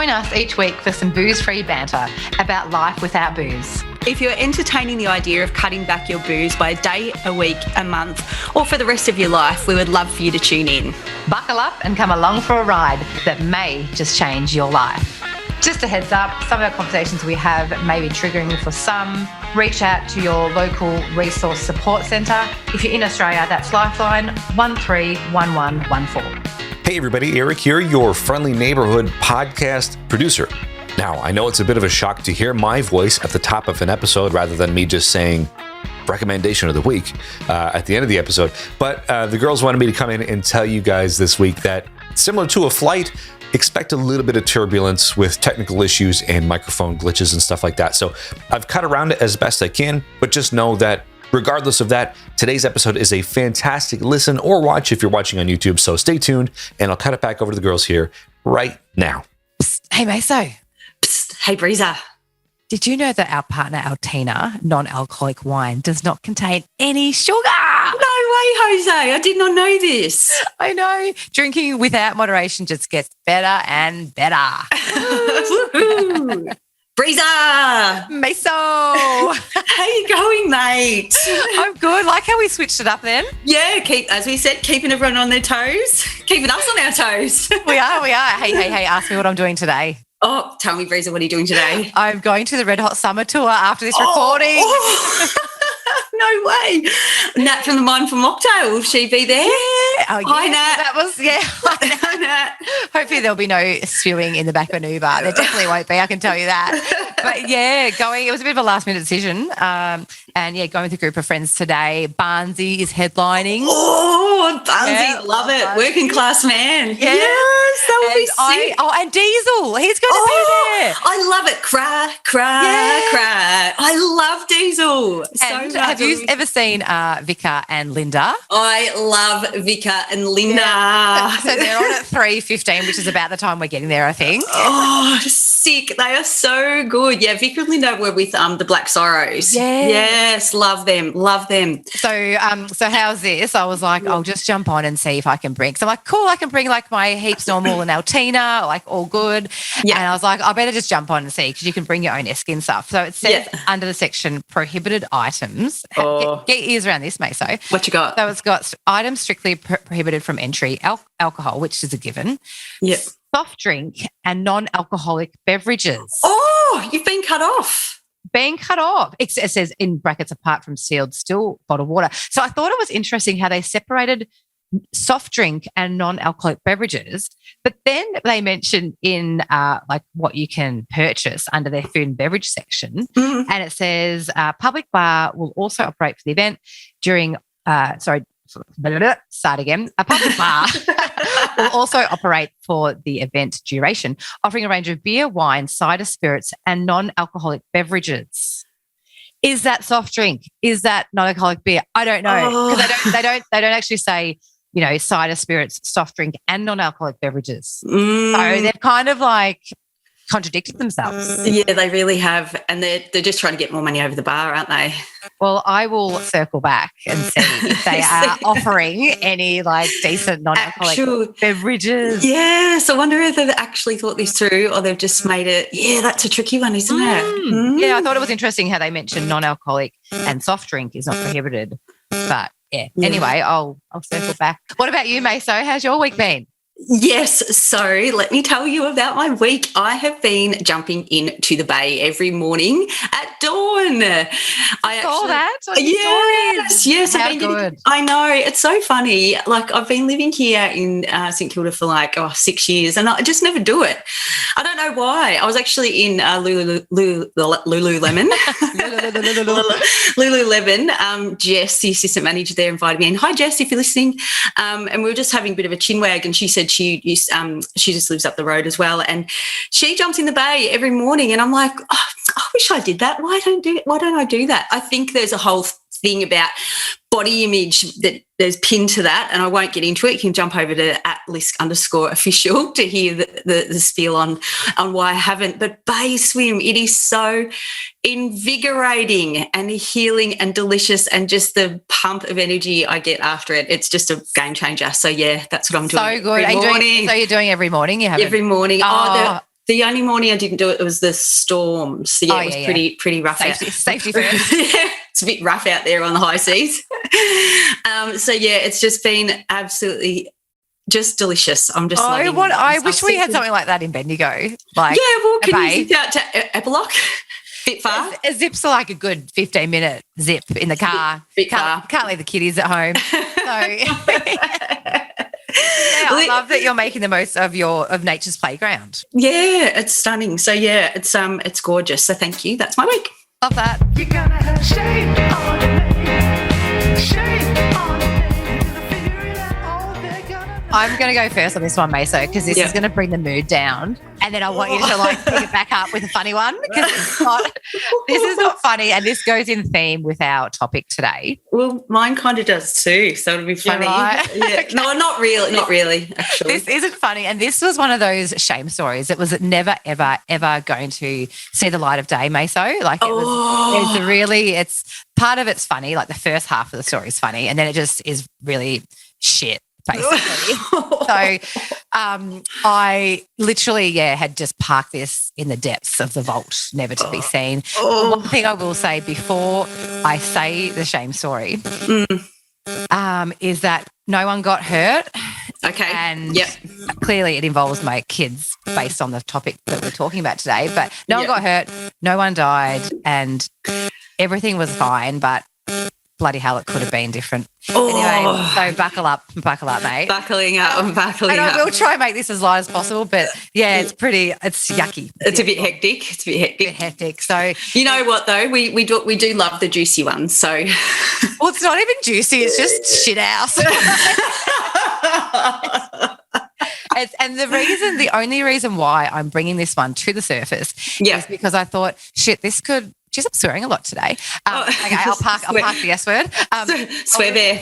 Join us each week for some booze-free banter about life without booze. If you're entertaining the idea of cutting back your booze by a day, a week, a month, or for the rest of your life, we would love for you to tune in. Buckle up and come along for a ride that may just change your life. Just a heads up, some of our conversations we have may be triggering for some. Reach out to your local resource support centre. If you're in Australia, that's Lifeline 131114. Hey everybody, Eric here, your friendly neighborhood podcast producer. Now, I know it's a bit of a shock to hear my voice at the top of an episode rather than me just saying recommendation of the week at the end of the episode, but the girls wanted me to come in and tell you guys this week that similar to a flight, expect a little bit of turbulence with technical issues and microphone glitches and stuff like that. So I've cut around it as best I can, but just know that regardless of that, today's episode is a fantastic listen or watch if you're watching on YouTube. So stay tuned, and I'll cut it back over to the girls here right now. Psst, hey, Maso. Psst, hey, Breeza. Did you know that our partner, Altina, non-alcoholic wine, does not contain any sugar? No way, Jose. I did not know this. I know. Drinking without moderation just gets better and better. Breeza! Meso! How you going, mate? I'm good. Like how we switched it up then. Yeah, as we said, keeping everyone on their toes, keeping us on our toes. We are. Hey, ask me what I'm doing today. Oh, tell me, Breeza, what are you doing today? I'm going to the Red Hot Summer Tour after this recording. Oh. No way. Nat from the Mindful Mocktail, will she be there? Yeah. Oh, Hi, yeah. Nat. That was, yeah. Hi, Nat. Hopefully there'll be no spewing in the back of an Uber. There definitely won't be, I can tell you that. But yeah, it was a bit of a last minute decision. And yeah, going with a group of friends today. Barnsey is headlining. Oh, Barnsey, Yeah, love it. Barnsey. Working class man. Yeah. Yes, that would be sick. And Diesel, he's going to be there. I love it. Cry. I love Diesel. And have you ever seen Vika and Linda? I love Vika and Linda. Yeah. So they're on at 3:15, which is about the time we're getting there, I think. Oh, sick. They are so good. Yeah, Vika and Linda were with the Black Sorrows. Yeah. Yes, love them. So how's this? I was like, I'll just jump on and see if I can bring. So I'm like, cool, I can bring like my Heaps Normal and Altina, like all good. Yeah. And I was like, I better just jump on and see because you can bring your own Eskin stuff. So it says under the section prohibited items. Oh. Get ears around this, Maso. What you got? So it's got items strictly prohibited from entry, alcohol, which is a given. Yep. Soft drink and non-alcoholic beverages. Oh, you've been cut off. Being cut off. It says in brackets apart from sealed still bottled water. So I thought it was interesting how they separated soft drink and non-alcoholic beverages, but then they mentioned in like what you can purchase under their food and beverage section, and it says public bar will also operate for the event during start again. A public bar will also operate for the event duration, offering a range of beer, wine, cider, spirits, and non-alcoholic beverages. Is that soft drink? Is that non-alcoholic beer? I don't know because they don't actually say, you know, cider, spirits, soft drink, and non-alcoholic beverages. So they've kind of like contradicted themselves. Yeah, they really have, and they're just trying to get more money over the bar, aren't they? Well, I will circle back and see if they are offering any like decent non-alcoholic beverages. Yes, I wonder if they've actually thought this through or they've just made it. Yeah, that's a tricky one, isn't it? Yeah, I thought it was interesting how they mentioned non-alcoholic and soft drink is not prohibited, but yeah. Anyway, I'll circle back. What about you, Maso? How's your week been? Yes, so let me tell you about my week. I have been jumping into the bay every morning at dawn. I saw that. Yes. How good. I know, it's so funny. Like I've been living here in St Kilda for like 6 years and I just never do it. I don't know why. I was actually in Lululemon. Lululemon. Jess, the assistant manager there, invited me in. Hi, Jess, if you're listening. And we were just having a bit of a chinwag and she said she just lives up the road as well, and she jumps in the bay every morning, and I'm like, oh, I wish I did that. Why don't I do that? I think there's a whole thing about body image that there's pinned to that, and I won't get into it. You can jump over to @list_official to hear the spiel on why I haven't. But bay swim, it is so invigorating and healing and delicious, and just the pump of energy I get after it. It's just a game changer. So yeah, that's what I'm doing. So good. Every morning. So you're doing every morning? You have every morning. The only morning I didn't do it was the storm. So, yeah, it was pretty rough Safety first. Yeah, it's a bit rough out there on the high seas. So, yeah, it's just been absolutely just delicious. I'm just loving it. I wish we had something like that in Bendigo. Like, yeah, well, can you zip out to Epilock? Bit far. A zip's like a good 15-minute zip in the car. Bit far. Can't leave the kiddies at home. So yeah, I love that you're making the most of nature's playground. Yeah, it's stunning. So yeah, it's gorgeous. So thank you. That's my week. Love that. You gotta have shade on it. Shade on it. You gotta figure it out. Oh, they're gonna I'm going to go first on this one, Maso, because this is going to bring the mood down. And then I want you to like pick it back up with a funny one, because this is not funny, and this goes in theme with our topic today. Well, mine kind of does too, so it'll be funny. Right. Yeah. Okay. No, not really, actually. This isn't funny, and this was one of those shame stories that was never, ever, ever going to see the light of day, Maso. Like it's part of it's funny, like the first half of the story is funny, and then it just is really shit. Basically. So I literally, had just parked this in the depths of the vault, never to be seen. One thing I will say before I say the shame story is that no one got hurt. Okay. And clearly it involves my kids based on the topic that we're talking about today. But no one got hurt, no one died, and everything was fine, but bloody hell, it could have been different. Anyway, so buckle up, mate. Buckling up. And I will try and make this as light as possible, but it's yucky. It's a bit hectic. So you know what though, we do love the juicy ones. So well, it's not even juicy; it's just shit house. And the only reason why I'm bringing this one to the surface is because I thought, shit, this could. Geez, I'm swearing a lot today. Okay, I'll park the S word. Swear there.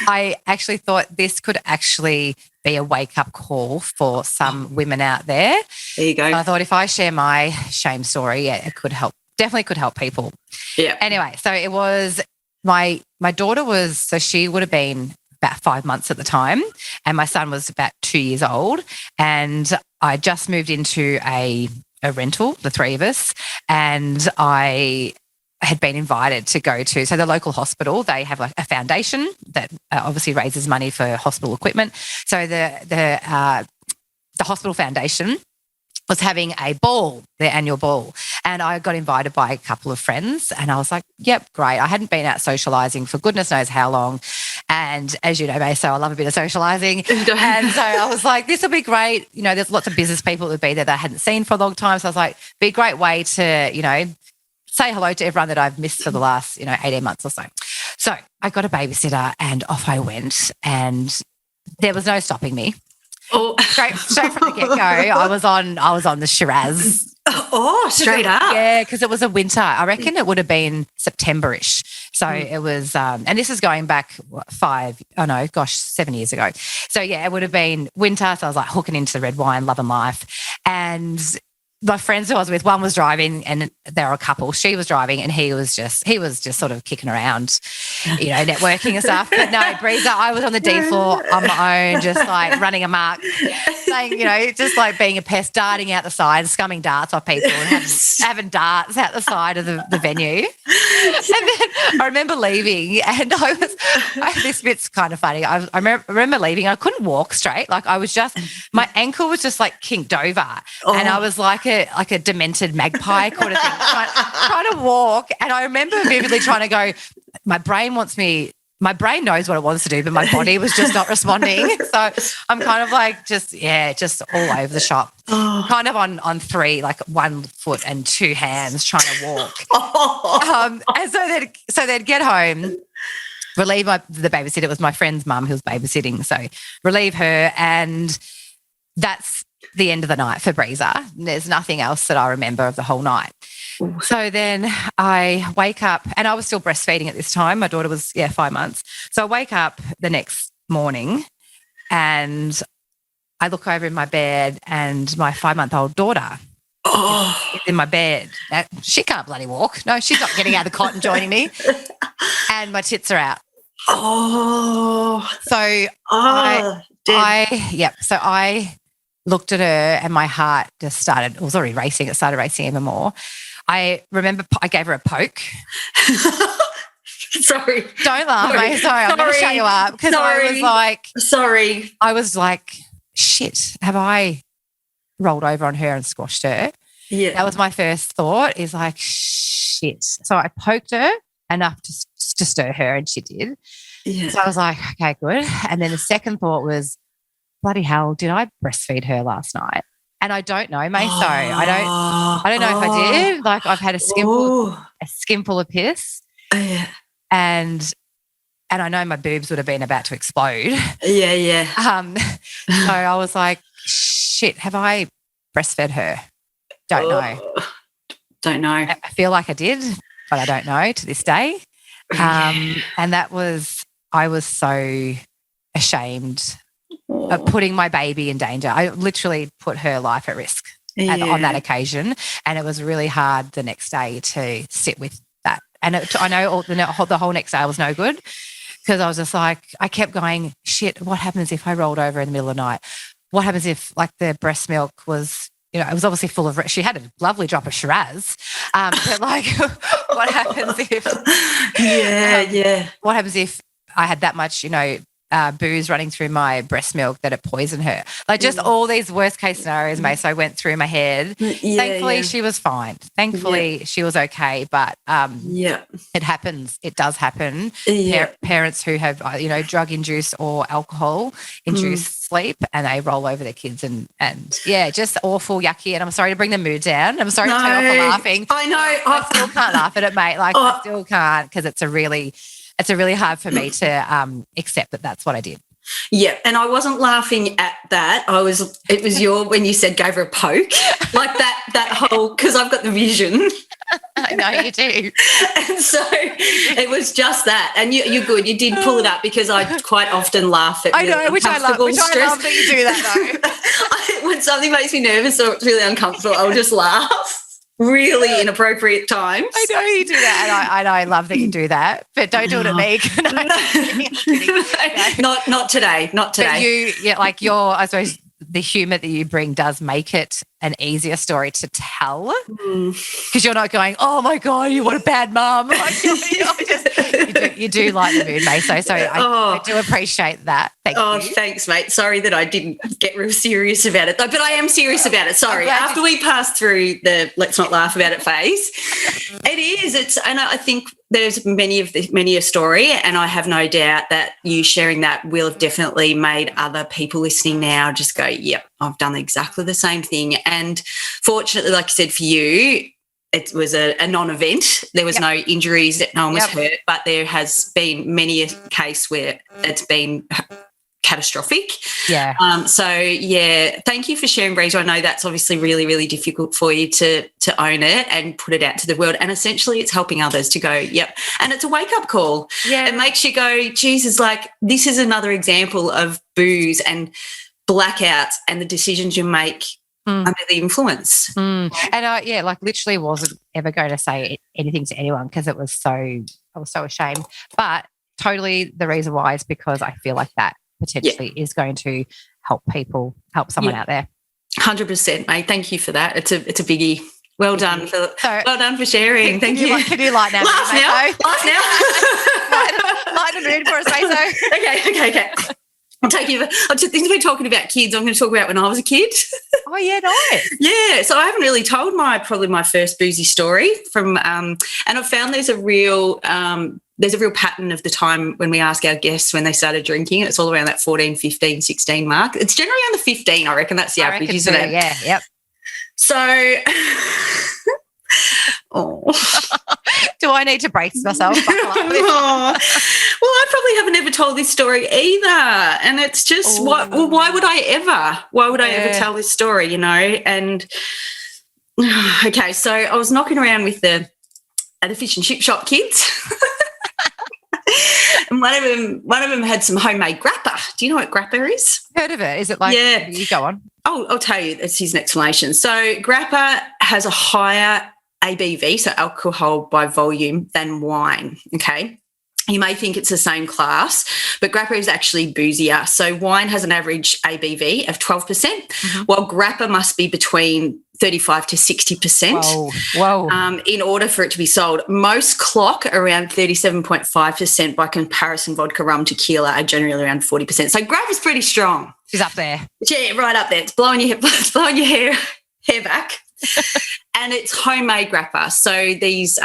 I actually thought this could actually be a wake-up call for some women out there. There you go. And I thought if I share my shame story, it could help. Definitely could help people. Yeah. Anyway, so it was my daughter she would have been about 5 months at the time, and my son was about 2 years old, and I just moved into a rental, the three of us, and I had been invited to go to, so the local hospital, they have like a foundation that obviously raises money for hospital equipment. So the hospital foundation was having a ball, their annual ball, and I got invited by a couple of friends, and I was like, yep, great. I hadn't been out socialising for goodness knows how long, and as you know, Maso, I love a bit of socialising, and so I was like, this will be great. You know, there's lots of business people that would be there that I hadn't seen for a long time, so I was like, be a great way to, say hello to everyone that I've missed for the last, 18 months or so. So I got a babysitter and off I went, and there was no stopping me. Oh, straight from the get-go, I was on the Shiraz. Oh, straight up. Yeah, because it was a winter. I reckon it would have been September-ish. So it was, and this is going back 7 years ago. So yeah, it would have been winter. So I was like hooking into the red wine, loving life. And my friends who I was with, one was driving, and they were a couple. She was driving, and he was just sort of kicking around, networking and stuff. But no, Breeza, I was on the D floor on my own, just like running amok, saying, just like being a pest, darting out the side, scumming darts off people, and having darts out the side of the venue. And then I remember leaving, and this bit's kind of funny. I remember leaving. I couldn't walk straight. Like my ankle was just like kinked over, and I was like a demented magpie kind of thing, trying to walk. And I remember vividly trying to go, my brain knows what it wants to do, but my body was just not responding. So I'm kind of like just all over the shop, kind of on three, like 1 foot and 2 hands trying to walk. And so they'd get home, relieve the babysitter. It was my friend's mum who was babysitting. So relieve her, and that's the end of the night for Breeza. There's nothing else that I remember of the whole night. So then I wake up, and I was still breastfeeding at this time. My daughter was 5 months. So I wake up the next morning, and I look over in my bed, and my 5-month-old daughter is in my bed. She can't bloody walk. No, she's not getting out of the cot and joining me. And my tits are out. So I looked at her and my heart just started, it was already racing. It started racing even more. I remember I gave her a poke. Sorry. Don't laugh, mate. Sorry, I'm going to shut you up because I was like, shit, have I rolled over on her and squashed her? Yeah. That was my first thought, is like, shit. So I poked her enough to stir her, and she did. Yeah. So I was like, okay, good. And then the second thought was, bloody hell, did I breastfeed her last night? And I don't know, Maso. I don't know if I did. Like, I've had a skinful of piss, Yeah. and I know my boobs would have been about to explode. Yeah. So I was like, shit, have I breastfed her? Don't know. Don't know. I feel like I did, but I don't know to this day. And I was so ashamed of putting my baby in danger. I literally put her life at risk on that occasion, and it was really hard the next day to sit with that. And I know the whole next day I was no good, because I was just like, I kept going, shit, what happens if I rolled over in the middle of the night? What happens if, like, the breast milk was, it was obviously full of, she had a lovely drop of Shiraz. But like, what happens if, what happens if I had that much, booze running through my breast milk that it poisoned her? Like, just all these worst case scenarios, Maso, went through my head. Thankfully, she was fine. Thankfully, she was okay. But it happens. It does happen. Parents who have, drug-induced or alcohol-induced sleep, and they roll over their kids, and just awful, yucky. And I'm sorry to bring the mood down. I'm sorry to turn off the laughing. I know. I still can't laugh at it, mate. Like, I still can't, because it's a really hard for me to accept that that's what I did. Yeah, and I wasn't laughing at that. It was when you said gave her a poke, like that whole, because I've got the vision. I know you do. And so it was just that. And you're good. You did pull it up, because I quite often laugh at which I love that you do that, though. When something makes me nervous or it's really uncomfortable, I'll just laugh. Really inappropriate times. I know you do that, and I love that you do that, but don't do it at me. Not today. Not today. But I suppose the humour that you bring does make it an easier story to tell, because you're not going, oh my God, what a bad mum. Like, you do like the mood, Maso. So I do appreciate that. Thank you. Thanks, mate. Sorry that I didn't get real serious about it, though, but I am serious about it. Sorry. After we pass through the let's not laugh about it phase, it is. And I think there's many a story, and I have no doubt that you sharing that will have definitely made other people listening now just go, yep, I've done exactly the same thing. And fortunately, like you said, for you, it was a non-event. There was no injuries, no one was hurt, but there has been many a case where it's been catastrophic. Yeah. Thank you for sharing, Breeza. I know that's obviously really, really difficult for you to own it and put it out to the world. And essentially it's helping others to go, yep. And it's a wake-up call. Yeah. It makes you go, Jesus, like, this is another example of booze and blackouts and the decisions you make under the influence. And literally wasn't ever going to say anything to anyone, because I was so ashamed. But totally the reason why is because I feel like that potentially is going to help someone out there. 100%, mate. Thank you for that. It's a biggie. Well done for sharing. Thank you. Can you lighten up? Laugh now. Lighten the mood for us, Maso. Okay. I'll take you. Since we're talking about kids, I'm going to talk about when I was a kid. Oh yeah, nice. Yeah, so I haven't really told probably my first boozy story from, and I've found there's a real pattern of the time when we ask our guests when they started drinking. It's all around that 14, 15, 16 mark. It's generally under 15, I reckon. That's the average, isn't it? Yeah, yep. So, do I need to brace myself? Well, I probably haven't ever told this story either, and it's just why would I ever tell this story? And okay, so I was knocking around with the fish and chip shop kids. And one of them had some homemade grappa. Do you know what grappa is? Heard of it? Is it like? Yeah, you go on. I'll tell you. It's his explanation. So grappa has a higher ABV, so alcohol by volume, than wine. Okay. You may think it's the same class, but Grappa is actually boozier. So wine has an average ABV of 12%, while Grappa must be between 35 to 60%. Whoa. In order for it to be sold. Most clock around 37.5%. By comparison, vodka, rum, tequila are generally around 40%. So Grappa's pretty strong. She's up there. Yeah, right up there. It's blowing your hair back. And it's homemade Grappa. So these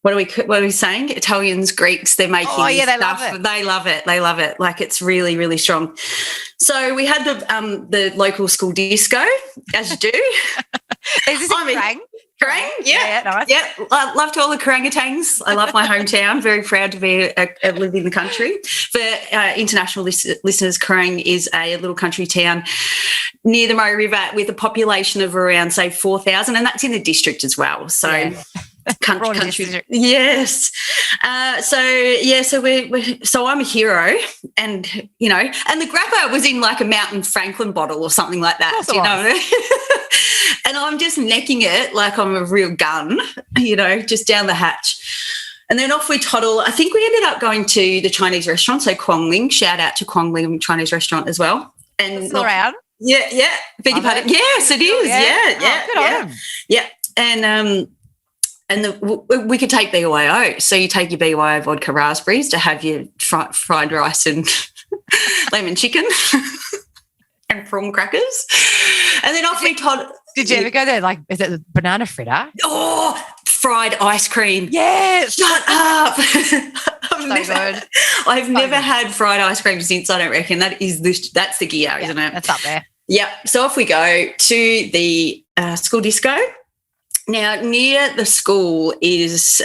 what are we saying? Italians, Greeks, they're making they stuff. love it. They love it. They love it. Like, it's really, really strong. So we had the local school disco, as you do. Is this Kerrang? Kerrang? Yeah. Nice. Yeah. Love to all the orangutans. I love my hometown. Very proud to be live in the country. For international listeners, Kerrang is a little country town near the Murray River with a population of around, say, 4,000, and that's in the district as well. So. Yeah. Country. Yes. So I'm a hero, and and the Grappa was in like a Mountain Franklin bottle or something like that. Of course. And I'm just necking it like I'm a real gun, just down the hatch. And then off we toddle. I think we ended up going to the Chinese restaurant, so Kwong Ling. Shout out to Kwong Ling Chinese restaurant as well. And still around? Yeah. Beg your pardon. Yes, it is. Yeah. Good on him. Yeah. And we could take BYO. So you take your BYO vodka raspberries to have your fried rice and lemon chicken and prawn crackers. And then off we toddle. Did you ever go there? Like, is it the banana fritter? Oh, fried ice cream. Yes. Shut up. I've never good. had fried ice cream since, I don't reckon. That's the gear, isn't it? That's up there. Yep. So off we go to the school disco. Now, near the school is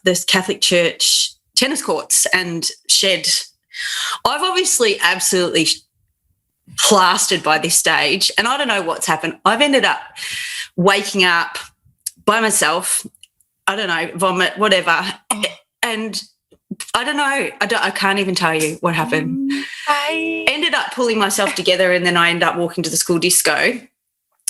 this Catholic church tennis courts and shed. I've obviously absolutely plastered by this stage, and I don't know what's happened. I've ended up waking up by myself, I don't know, vomit, whatever, and I don't know. I can't even tell you what happened. I ended up pulling myself together, and then I ended up walking to the school disco.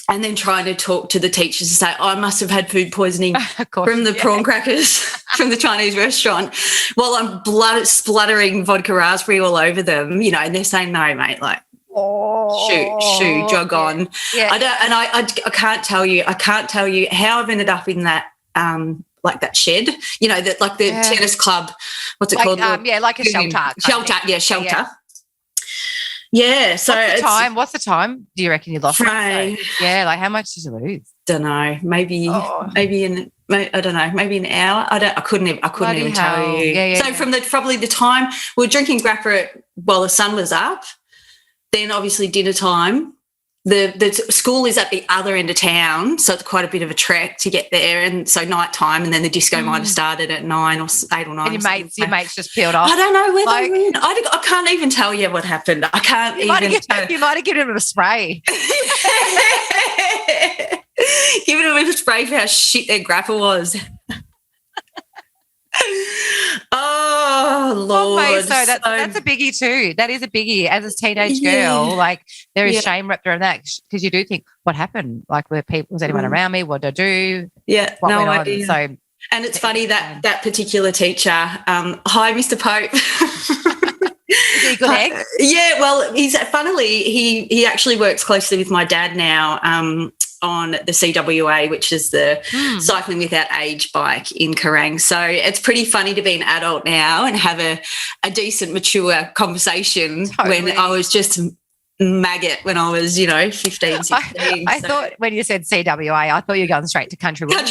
And then trying to talk to the teachers and say, I must have had food poisoning from the prawn crackers from the Chinese restaurant, while I'm spluttering vodka raspberry all over them, and they're saying, no, mate, like, shoot, jog on. Yeah. I can't tell you how I've ended up in that, like that shed, that like the tennis club, what's it called? Like a shelter. Shelter. Yeah, so what's the time? Do you reckon you lost? Yeah, like how much did you lose? Don't know. Maybe an hour. I couldn't even tell you. Yeah. So from probably the time we were drinking Grappa while the sun was up, then obviously dinner time. The school is at the other end of town, so it's quite a bit of a trek to get there, and so night time, and then the disco might have started at 9 or 8 or 9. And your mates just peeled off. I don't know where they went. I can't even tell you what happened. I can't you might have given him a spray. Giving him a spray for how shit their Grappa was. Oh, Lord. So that's a biggie too. That is a biggie. As a teenage girl, like there is shame wrapped around that, because you do think, what happened? Like, was anyone around me? What did I do? Yeah, what no went on? idea. So, and it's funny that particular teacher, hi, Mr. Pope. Is he a good egg? Yeah, well, he actually works closely with my dad now, on the CWA, which is the Cycling Without Age bike in Kerrang. So it's pretty funny to be an adult now and have a decent, mature conversation when I was just maggot when I was, 15, 16. I thought when you said CWA, I thought you were going straight to country. What is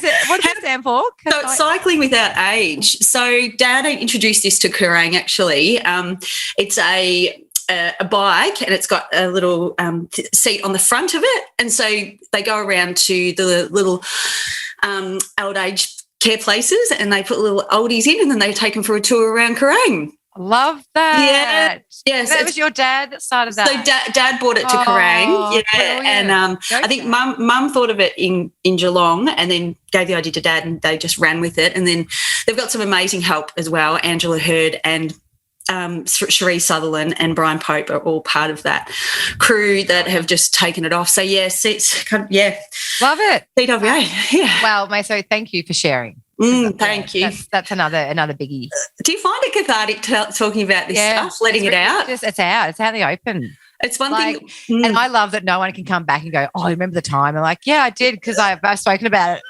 it? What does it stand for? So it's Cycling Without Age. So Dad introduced this to Kerrang, actually. It's a bike, and it's got a little seat on the front of it, and so they go around to the little old age care places, and they put little oldies in, and then they take them for a tour around Kerrang. Love that. Yeah. That was your dad that started that. So dad bought it to Kerrang. Yeah. Brilliant. And I think mum thought of it in Geelong, and then gave the idea to Dad, and they just ran with it. And then they've got some amazing help as well, Angela Hurd and Cherie Sutherland and Brian Pope are all part of that crew that have just taken it off. So, yes, it's kind of, Love it. TWA, yeah. Well, Maso, thank you for sharing. Thank you. That's another biggie. Do you find it cathartic talking about this stuff, letting it out? It's out. It's out in the open. It's one thing. And I love that no one can come back and go, oh, I remember the time. I'm like, yeah, I did because I've spoken about it.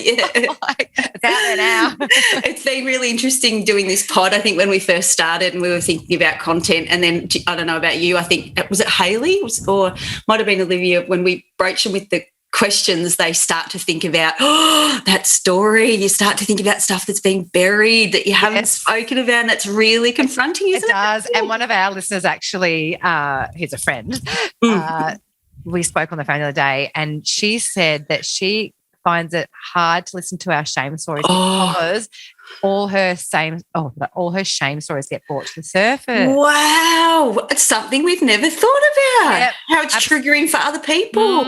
It's out there now. It's been really interesting doing this pod. I think when we first started and we were thinking about content, and then I don't know about you, I think, was it Hayley or might have been Olivia, when we broached them with the questions, they start to think about that story. You start to think about stuff that's been buried that you haven't spoken about, and that's really confronting, isn't it? It does. And one of our listeners actually, who's a friend, we spoke on the phone the other day, and she said that she finds it hard to listen to our shame stories because all her shame stories get brought to the surface. Wow. It's something we've never thought about. Yep. How it's triggering for other people.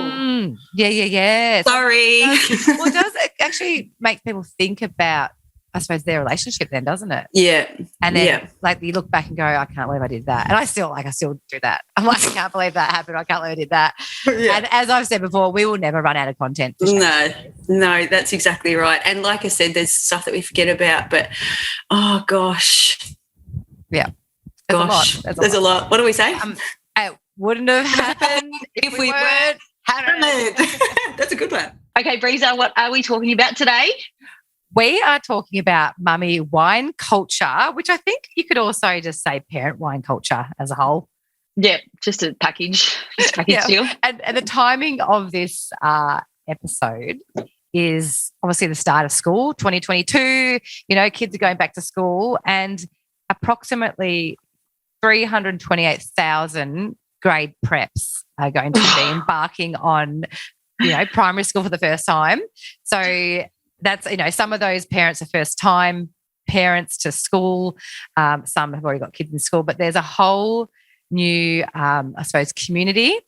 Yeah. Sorry. It does actually make people think about, I suppose, their relationship then, doesn't it? Yeah. And then like you look back and go, I can't believe I did that. And I still do that. I'm like, I can't believe that happened. I can't believe I did that. Yeah. And as I've said before, we will never run out of content. No, that's exactly right. And like I said, there's stuff that we forget about, but oh gosh. Yeah. There's a lot. What do we say? It wouldn't have happened if we weren't having it. That's a good one. Okay, Breeza, what are we talking about today? We are talking about mummy wine culture, which I think you could also just say parent wine culture as a whole. Yeah, just a package deal. And the timing of this episode is obviously the start of school, 2022. You know, kids are going back to school, and approximately 328,000 grade preps are going to be embarking on, primary school for the first time. So that's, some of those parents are first-time parents to school. Some have already got kids in school, but there's a whole new, community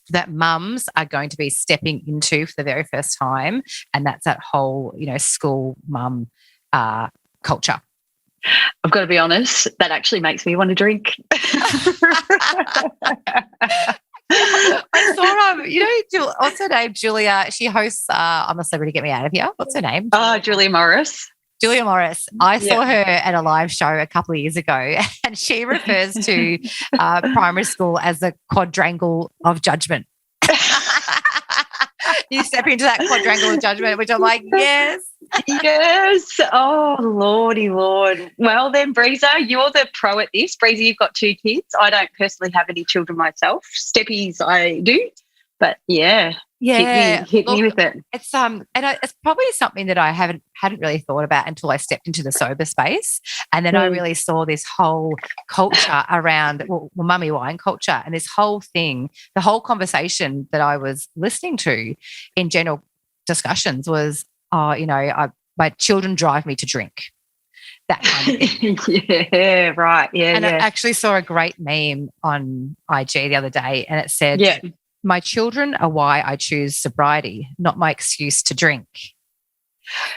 that mums are going to be stepping into for the very first time, and that's that whole, school mum culture. I've got to be honest, that actually makes me want to drink. I saw what's her name? Julia. She hosts I'm a Celebrity, Get Me Out of Here. What's her name? Julia Morris. Julia Morris. I saw her at a live show a couple of years ago, and she refers to primary school as the quadrangle of judgment. You step into that quadrangle of judgment, which I'm like, yes. Yes. Oh, Lordy Lord. Well then, Breeza, you're the pro at this. Breeza, you've got 2 kids. I don't personally have any children myself. Steppies I do. But yeah. Hit me with it. It's it's probably something that I hadn't really thought about until I stepped into the sober space, and then I really saw this whole culture around mummy wine culture, and this whole thing, the whole conversation that I was listening to in general discussions was, my children drive me to drink. That kind of thing. Yeah, right. Yeah. And I actually saw a great meme on IG the other day, and it said, my children are why I choose sobriety, not my excuse to drink.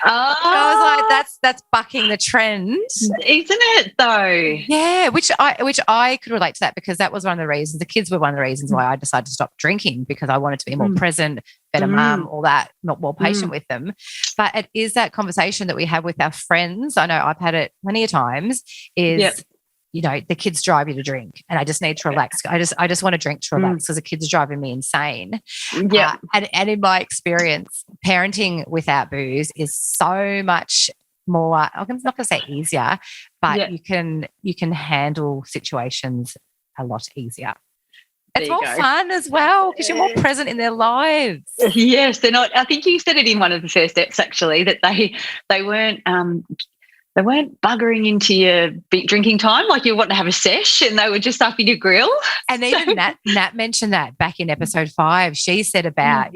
Oh, I was like, that's bucking the trend, isn't it? Though, yeah. Which I could relate to that, because that was one of the reasons. The kids were one of the reasons why I decided to stop drinking, because I wanted to be more present, better mum, all that, not more patient with them. But it is that conversation that we have with our friends. I know I've had it plenty of times. The kids drive you to drink, and I just need to relax. I just want to drink to relax because the kids are driving me insane. Yeah. And in my experience, parenting without booze is so much more, I'm not going to say easier, but you can handle situations a lot easier. It's more fun as well because you're more present in their lives. Yes, they're not. I think you said it in one of the first steps actually, that they weren't buggering into your big drinking time like you want to have a sesh, and they were just up in your grill. And even Nat mentioned that back in episode 5. She said about,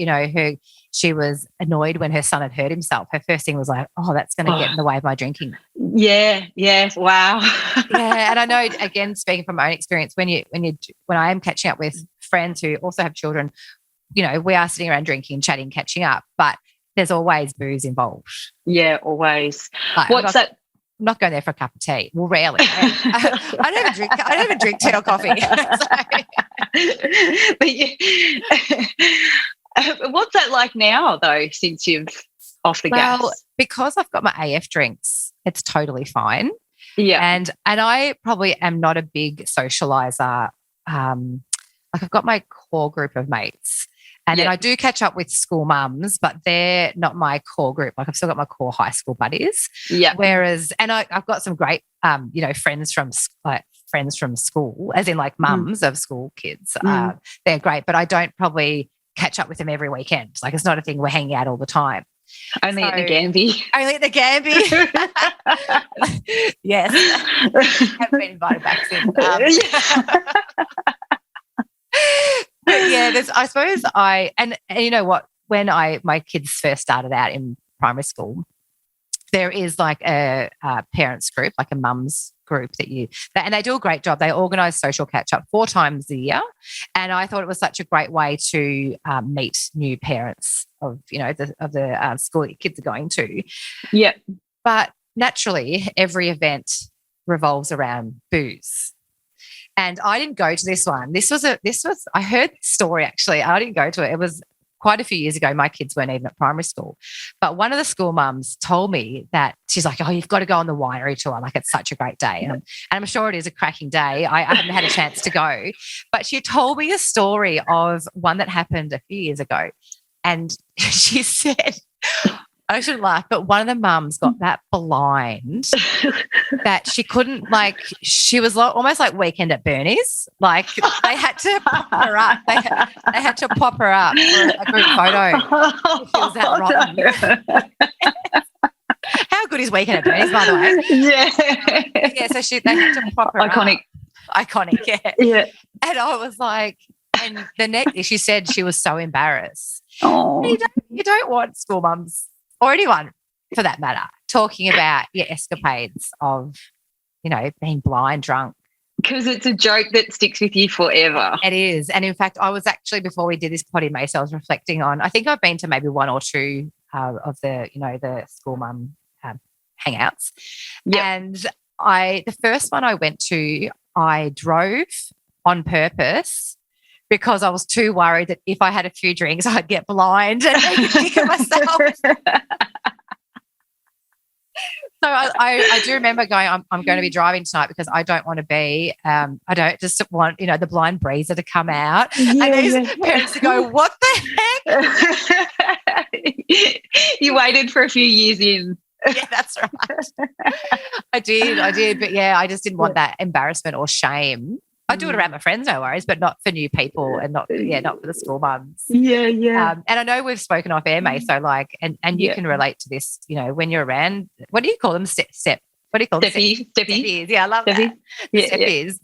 she was annoyed when her son had hurt himself. Her first thing was like, oh, that's going to get in the way of my drinking. Yeah, wow. Yeah, and I know, again, speaking from my own experience, when I am catching up with friends who also have children, we are sitting around drinking, chatting, catching up, but there's always booze involved. Yeah, always. Like, What's that? not going there for a cup of tea. Well, rarely. I don't even drink tea or coffee. But what's that like now, though, since you've off the Well, gas? because I've got my AF drinks, it's totally fine. Yeah. And I probably am not a big socializer. Like I've got my core group of mates. And then Yeah. I do catch up with school mums, but they're not my core group. Like I've still got my core high school buddies. Yeah. Whereas, and I've got some great, friends from school, as in like mums of school kids. They're great, but I don't probably catch up with them every weekend. Like it's not a thing we're hanging out all the time. Only at the Gamby. Only at the Gamby. Yes. Haven't been invited back since. But yeah, I suppose and you know what, when my kids first started out in primary school, there is like a parents group, like a mums group and they do a great job. They organise social catch up 4 times a year, and I thought it was such a great way to meet new parents of the school that your kids are going to. Yeah. But naturally, every event revolves around booze. And I didn't go to this one. I heard the story actually. I didn't go to it. It was quite a few years ago. My kids weren't even at primary school. But one of the school mums told me that she's like, oh, you've got to go on the winery tour. Like it's such a great day. And I'm sure it is a cracking day. I haven't had a chance to go. But she told me a story of one that happened a few years ago. And she said, I shouldn't laugh, but one of the mums got that blind that she couldn't, she was almost like Weekend at Bernie's. Like they had to pop her up. They had to pop her up for a group photo. She was that rotten. How good is Weekend at Bernie's, by the way? Yeah. Yeah, so they had to pop her Iconic. up. Iconic, yeah. Yeah. And I was like, and the next, she said she was so embarrassed. Oh. You don't want school mums or anyone for that matter talking about your escapades of, being blind drunk. Because it's a joke that sticks with you forever. It is. And in fact, I was actually, before we did this potty Maso, I was reflecting on, I think I've been to maybe 1 or 2 of the, the school mum hangouts. Yep. And the first one I went to, I drove on purpose because I was too worried that if I had a few drinks, I'd get blind and make a dick of myself. So I do remember going, I'm going to be driving tonight because I don't want to be, I don't just want, the blind breezer to come out. Yeah, and these parents to go, what the heck? You waited for a few years in. Yeah, that's right. I did. But yeah, I just didn't want that embarrassment or shame. I do it around my friends, no worries, but not for new people and not for the school mums. Yeah, yeah. And I know we've spoken off air, May, so and you can relate to this, when you're around, what do you call them? What do you call them? Steppies. Yeah, I love that. Yeah, Steppies.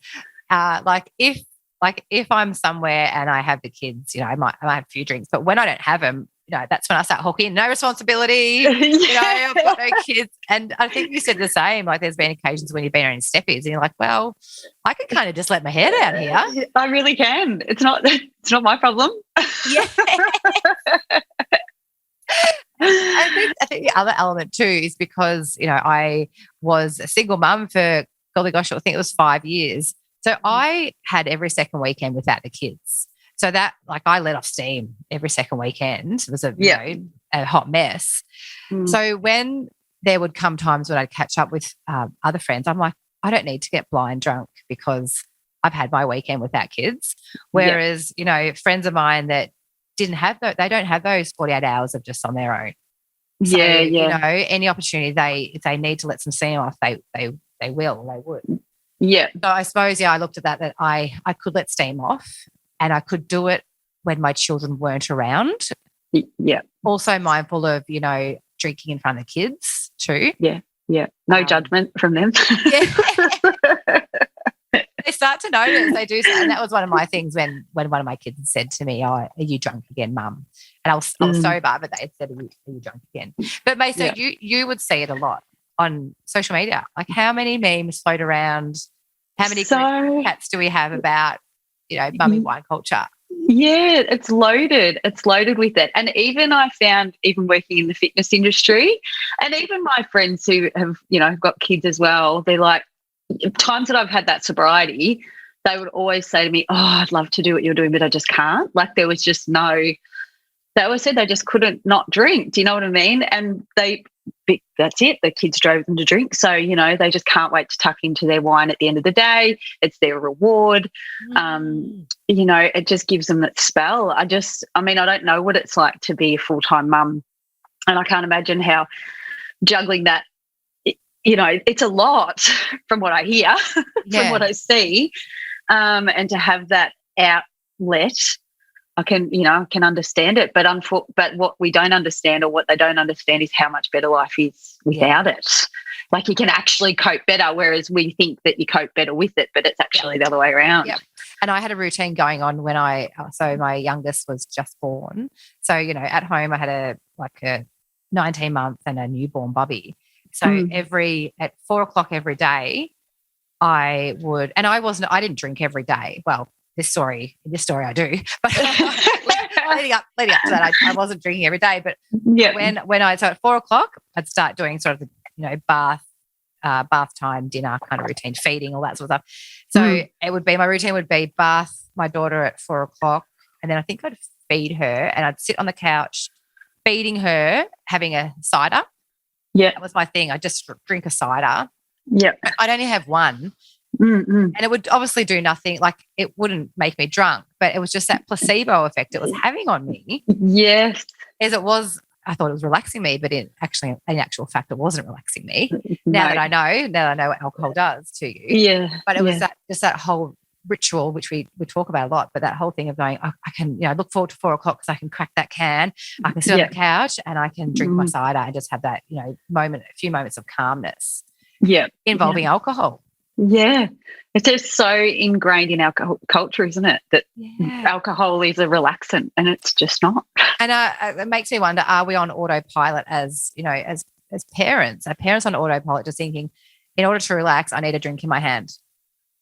If I'm somewhere and I have the kids, I might have a few drinks, but when I don't have them, that's when I start hooking. No responsibility. I've got no kids. And I think you said the same. Like there's been occasions when you've been around steppies and you're like, well, I can kind of just let my hair down here. I really can. It's not my problem. Yeah. I think the other element too is because, I was a single mum for, golly gosh, I think it was 5 years. So I had every second weekend without the kids. So that, I let off steam every second weekend. It was a hot mess. So when there would come times when I'd catch up with other friends, I'm like, I don't need to get blind drunk because I've had my weekend without kids. Whereas, you friends of mine that didn't have they don't have those 48 hours of just on their own. So, any opportunity if they need to let some steam off, they would. Yeah. So I suppose, I looked at that I could let steam off. And I could do it when my children weren't around. Yeah. Also mindful of, drinking in front of the kids too. Yeah. Yeah. No judgment from them. Yeah. They start to notice. They do. And that was one of my things when one of my kids said to me, oh, are you drunk again, Mum? And I was sober, but they had said, are you drunk again? But Maso, you would see it a lot on social media. Like how many memes float around? How many chats do we have about, mummy wine culture? Yeah, it's loaded. It's loaded with it. And even I found, even working in the fitness industry, and even my friends who have, got kids as well, they're like, times that I've had that sobriety, they would always say to me, "Oh, I'd love to do what you're doing, but I just can't." Like there was just no, they always said they just couldn't not drink. Do you know what I mean? And that's it. The kids drove them to drink. So, they just can't wait to tuck into their wine at the end of the day. It's their reward. It just gives them that spell. I don't know what it's like to be a full-time mum. And I can't imagine how juggling that, it's a lot from what I hear, from what I see. And to have that outlet, I can understand it, but what we don't understand, or what they don't understand, is how much better life is without it. Like you can actually cope better, whereas we think that you cope better with it, but it's actually the other way around. Yeah. And I had a routine going on when so my youngest was just born. So, at home I had a 19-month and a newborn bubby. So at 4:00 every day I didn't drink every day. Well, this story I do, but leading up to that, I wasn't drinking every day. But so at 4:00, I'd start doing sort of the bath time, dinner kind of routine, feeding, all that sort of stuff. So my routine would be bath my daughter at 4:00, and then I think I'd feed her, and I'd sit on the couch feeding her, having a cider. Yeah, that was my thing. I just drink a cider. Yeah, I'd only have one. And it would obviously do nothing, like it wouldn't make me drunk, but it was just that placebo effect it was having on me. Yes. As it was, I thought it was relaxing me, but in actual fact, it wasn't relaxing me. Now that I know what alcohol does to you. Yeah. But it was that whole ritual, which we talk about a lot, but that whole thing of going, I can, look forward to 4:00 because I can crack that can, I can sit on the couch and I can drink my cider and just have that, a few moments of calmness. Yeah. Involving alcohol. Yeah. It's just so ingrained in our culture, isn't it, that alcohol is a relaxant, and it's just not. And it makes me wonder, are we on autopilot as parents? Are parents on autopilot just thinking, in order to relax, I need a drink in my hand?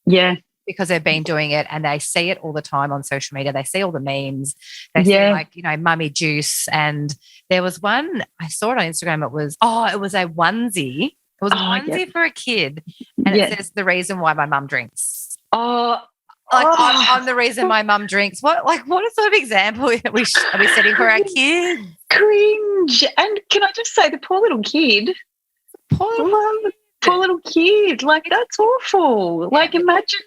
Yeah. Because they've been doing it and they see it all the time on social media. They see all the memes. They see mummy juice. And there was one, I saw it on Instagram. It was a onesie. It was a onesie for a kid, and it says the reason why my mum drinks. I'm the reason my mum drinks. What sort of example are we setting for our kids? Cringe. And can I just say, the poor little kid. Poor little kid. Like, that's awful. Like, imagine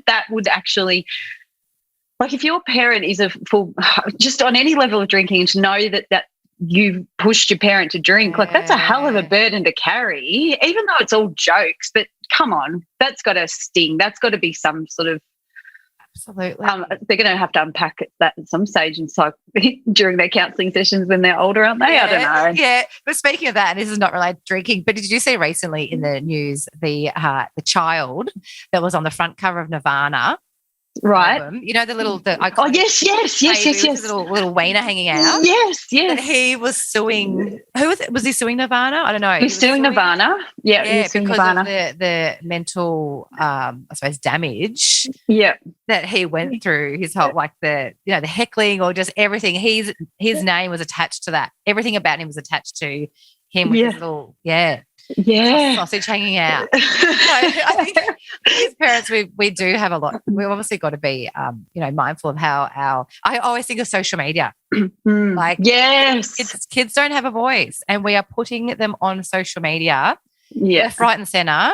that would actually. Like, if your parent is just on any level of drinking, to know that you pushed your parent to drink, like that's a hell of a burden to carry, even though it's all jokes. But come on, that's got to sting. That's got to be some sort of. Absolutely. They're going to have to unpack that at some stage during their counselling sessions when they're older, aren't they? Yeah, I don't know. Yeah. But speaking of that, and this is not related to drinking, but did you see recently in the news the child that was on the front cover of Nirvana? Right. Album. The little yes. Little wiener hanging out. Yes. And he was suing. Who was it? Was he suing Nirvana? I don't know. He was suing Nirvana. Yeah, he was suing because Nirvana. of the mental, I suppose, damage. Yeah. That he went through. His whole the heckling or just everything. His name was attached to that. Everything about him was attached to him with his little sausage hanging out. So I think as parents, we do have a lot. We've obviously got to be, mindful of how I always think of social media. Like, yes, kids don't have a voice, and we are putting them on social media, left, right, and centre.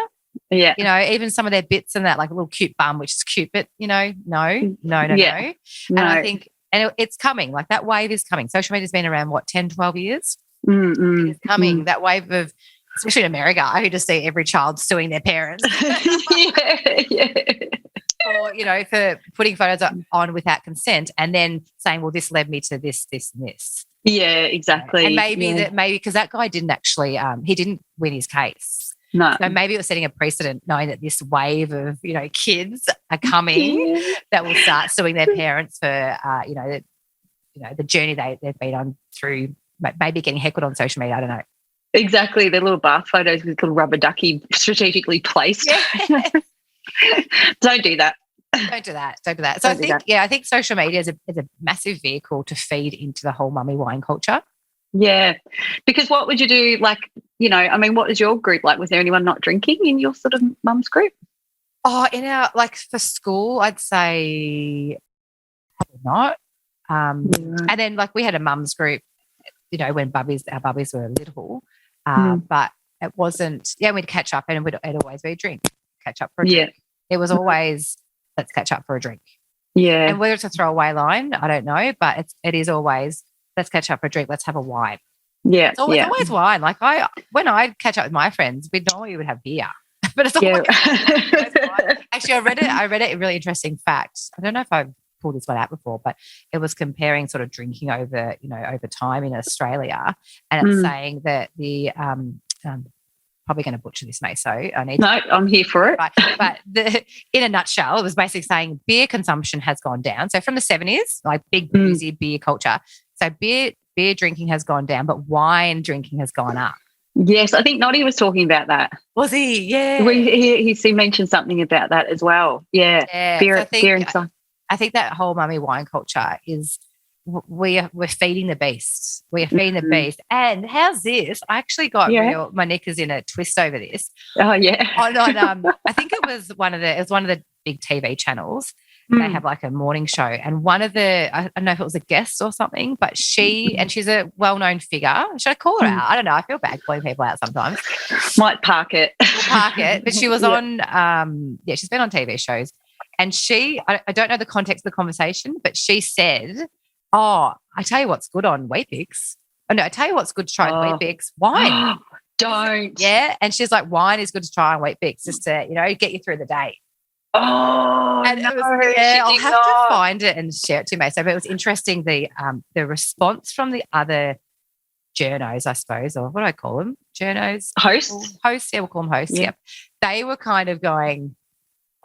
Yeah, even some of their bits and that, like a little cute bum, which is cute, but no. And I think, and it's coming. Like that wave is coming. Social media's been around 10, 12 years. It is coming. That wave of. Especially in America, who just see every child suing their parents. Or, for putting photos on without consent and then saying, well, this led me to this, this, and this. Yeah, exactly. And maybe because that guy didn't actually, he didn't win his case. No. So maybe it was setting a precedent knowing that this wave of, kids are coming that will start suing their parents for, the journey they've been on through maybe getting heckled on social media. I don't know. Exactly, the little bath photos with little rubber ducky strategically placed. Yeah. Don't do that. Don't do that. Don't do that. So Don't do I think social media is a massive vehicle to feed into the whole mummy wine culture. Yeah. Because what would you do? Like, I mean, what was your group like? Was there anyone not drinking in your sort of mum's group? Oh, in our, like, for school, I'd say probably not. And then, like, we had a mum's group, when our bubbies were little, but it wasn't, we'd catch up and it'd always be a drink, catch up for a drink. It was always, let's catch up for a drink. Yeah. And whether it's a throwaway line, I don't know, but it is always, let's catch up for a drink, let's have a wine. Yeah. It's always wine. Like, when I catch up with my friends, we normally would have beer. But it's always wine. Actually, I read a really interesting fact. I don't know if I've pulled this one out before, but it was comparing sort of drinking over time in Australia, and it's saying that the probably going to butcher this, Maso. I'm here for it. Right. But in a nutshell, it was basically saying beer consumption has gone down. So from the 70s, like big boozy beer culture. So beer drinking has gone down, but wine drinking has gone up. Yes, I think Noddy was talking about that. Was he? Yeah. He mentioned something about that as well. Yeah. Beer and stuff. I think that whole mummy wine culture is we're feeding the beast. We're feeding the beast. And how's this? I actually got my neck is in a twist over this. Oh yeah. I think it was one of the big TV channels. They have like a morning show, and one of the, I don't know if it was a guest or something, but she's a well-known figure. Should I call her out? I don't know. I feel bad calling people out sometimes. Might park it. We'll park it. But she was on, she's been on TV shows. And I don't know the context of the conversation, but she said, I tell you what's good on Weet-Bix. Oh, no, I tell you what's good to try on Weet-Bix. Wine. Don't. Yeah. And she's like, wine is good to try on Weet-Bix just to, get you through the day. Oh, and no. I'll have to find it and share it to me. So but it was interesting, the response from the other journos, I suppose, or what do I call them? Journos? Hosts? Hosts, yeah, we'll call them hosts, yeah. They were kind of going,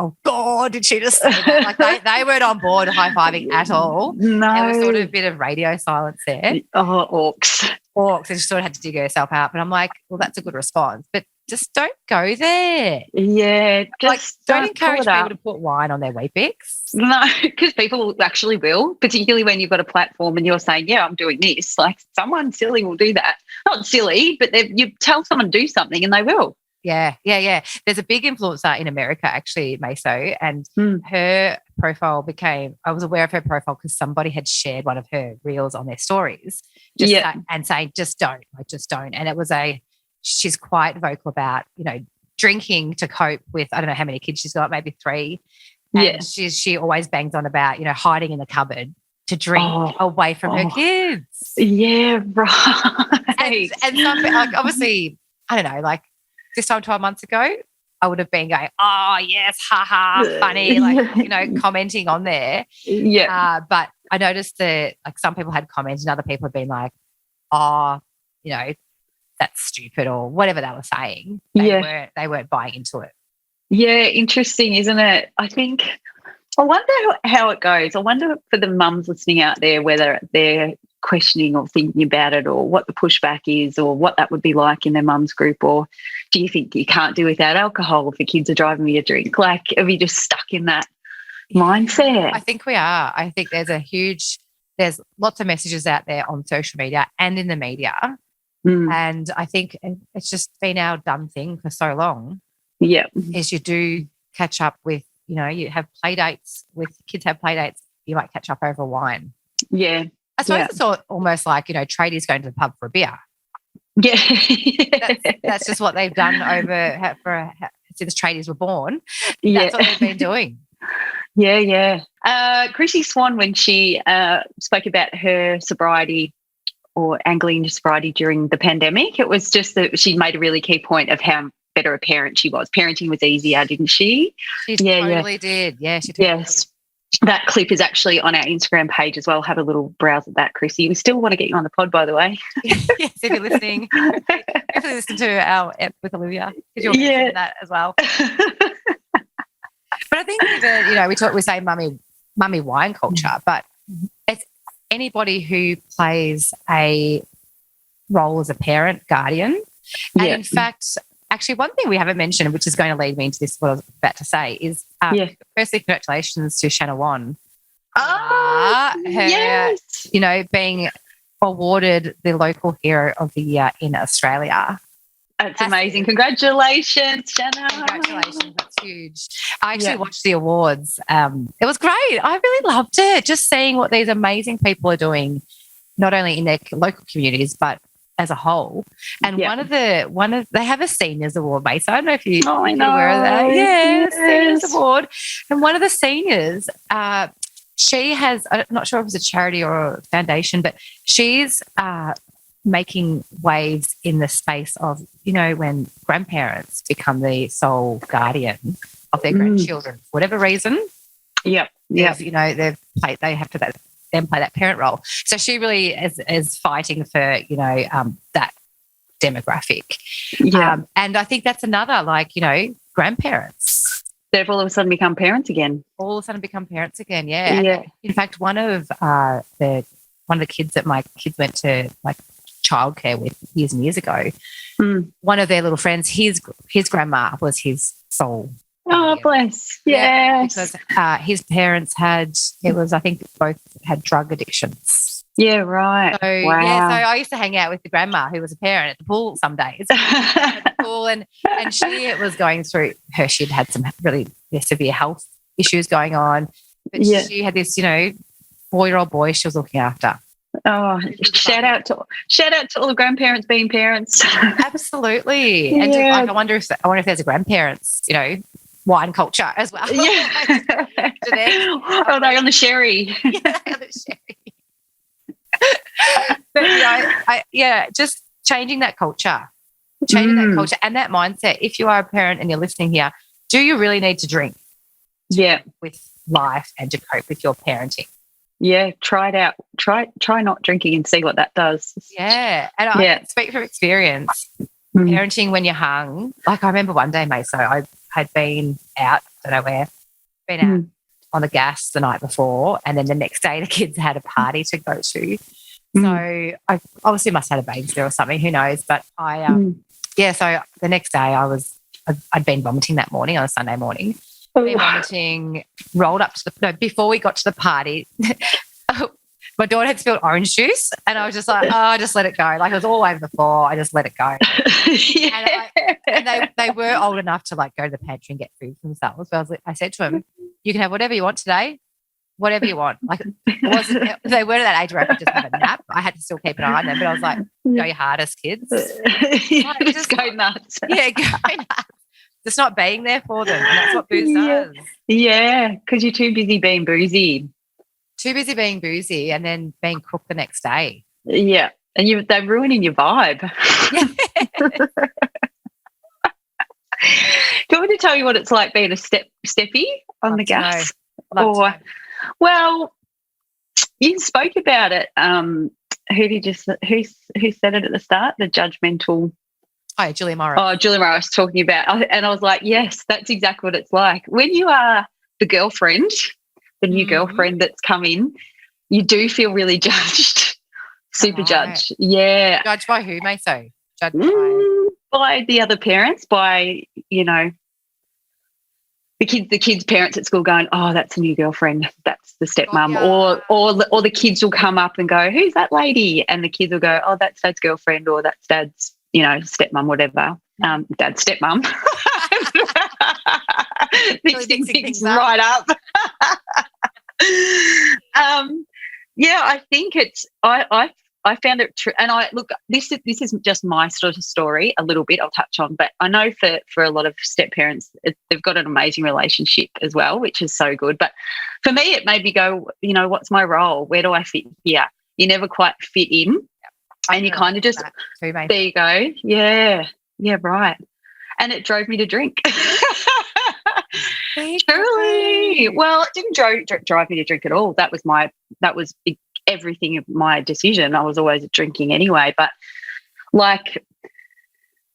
oh, God, did she just say that? Like they weren't on board high-fiving at all. No. There was sort of a bit of radio silence there. Oh, orcs. And she sort of had to dig herself out. But I'm like, well, that's a good response. But just don't go there. Yeah. Just don't encourage people to put wine on their Weet-Bix. No, because people actually will, particularly when you've got a platform and you're saying, I'm doing this. Like someone silly will do that. Not silly, but you tell someone to do something and they will. Yeah. There's a big influencer in America, actually, Maso, and her profile I was aware of her profile because somebody had shared one of her reels on their stories and saying, just don't. And it was she's quite vocal about, drinking to cope with, I don't know how many kids she's got, maybe 3. And she always bangs on about, hiding in the cupboard to drink away from her kids. Yeah, right. And some, like, obviously, I don't know, like, this time 12 months ago, I would have been going, oh, yes, haha, funny, like, commenting on there. Yeah. But I noticed that, like, some people had comments and other people had been like, oh, that's stupid or whatever they were saying. They weren't buying into it. Yeah, interesting, isn't it? I wonder how it goes. I wonder for the mums listening out there whether they're questioning or thinking about it or what the pushback is or what that would be like in their mum's group, or do you think you can't do without alcohol if your kids are driving you a drink? Like, are we just stuck in that mindset? I think we are. I think there's lots of messages out there on social media and in the media, and I think it's just been our done thing for so long. Yeah. Is you do catch up with, you have play dates with kids, have play dates, you might catch up over wine. Yeah. I suppose it's almost like, tradies going to the pub for a beer. Yeah. That's just what they've done since tradies were born. That's what they've been doing. Yeah. Chrissy Swan, when she spoke about her sobriety or angling into sobriety during the pandemic, it was just that she made a really key point of how better a parent she was. Parenting was easier, didn't she? She totally did. Yeah, she totally did. That clip is actually on our Instagram page as well. Have a little browse at that, Chrissy. We still want to get you on the pod, by the way. Yes, if you're listening. Definitely listen to our ep with Olivia because you'll mention that as well. But I think that, we say mummy wine culture, but it's anybody who plays a role as a parent, guardian. And in fact, actually, one thing we haven't mentioned, which is going to lead me into this, what I was about to say, is firstly, congratulations to Shanna Wan. Oh, Her, yes. being awarded the local hero of the year in Australia. That's amazing. Congratulations, Shanna. Congratulations. That's huge. I actually watched the awards. It was great. I really loved it. Just seeing what these amazing people are doing, not only in their local communities, but as a whole. And they have a seniors award, mate. So I don't know if you're aware of that. Yeah, seniors award. And one of the seniors, she has, I'm not sure if it's a charity or a foundation, but she's making waves in the space of, when grandparents become the sole guardian of their grandchildren for whatever reason. Yeah. They have to then play that parent role. So she really is fighting for, that demographic. Yeah. And I think that's another, grandparents. They've all of a sudden become parents again. All of a sudden become parents again, yeah. Yeah. And in fact, one of the kids that my kids went to childcare with years and years ago, one of their little friends, his grandma was his sole. Oh, bless. Yes. Because his parents I think both had drug addictions. Yeah, right. So, wow. So I used to hang out with the grandma who was a parent at the pool some days. At the pool, and she was going through she'd had some really severe health issues going on. But she had this, 4-year-old boy she was looking after. Oh, shout out to all the grandparents being parents. Absolutely. And I wonder if there's a grandparents, wine culture as well. Yeah. Are they on the sherry? Yeah, on the sherry. But just changing that culture. And that mindset. If you are a parent and you're listening here, do you really need to drink? Yeah. With life and to cope with your parenting. Yeah, try it out. Try not drinking and see what that does. Yeah. And I speak from experience. Parenting when you're hung. I remember one day, Maso, I had been out, don't know where, out on the gas the night before, and then the next day the kids had a party to go to. So I obviously must have had a baby still or something, who knows. But so the next day I'd been vomiting that morning on a Sunday morning. Been vomiting, rolled up to before we got to the party, my daughter had spilled orange juice, and I was just like, I just let it go. It was all over the floor. I just let it go. And they were old enough to go to the pantry and get food for themselves. But I said to them, you can have whatever you want today, whatever you want. They weren't at that age where I could just have a nap. I had to still keep an eye on them, but I was like, go your hardest, kids. Just go nuts. Yeah, go nuts. Just not being there for them. And that's what booze does. Yeah, because you're too busy being boozy. Too busy being boozy and then being cooked the next day. Yeah, and they're ruining your vibe. Yeah. Do you want me to tell you what it's like being a steppy on the gas? Well, you spoke about it. Who said it at the start? The judgmental. Oh, Julia Morris. Oh, Julia Morris talking about, and I was like, yes, that's exactly what it's like. When you are the girlfriend, the new girlfriend that's come in, you do feel really judged, super judged. Yeah. Judged by who, Maso? Judged by the other parents, by, the kids' parents at school going, oh, that's a new girlfriend, that's the stepmum. Or the kids will come up and go, who's that lady? And the kids will go, oh, that's Dad's girlfriend, or that's Dad's, stepmum, whatever. Dad's stepmum. Mixing things right up. I think it's I found it true, and this is just my sort of story a little bit. I'll touch on, but I know for a lot of step parents, they've got an amazing relationship as well, which is so good. But for me, it made me go, what's my role? Where do I fit here? You never quite fit in, and you kind of just there you go, yeah, right, and it drove me to drink. Truly, well, it didn't drive me to drink at all. That was everything of my decision. I was always drinking anyway, but it was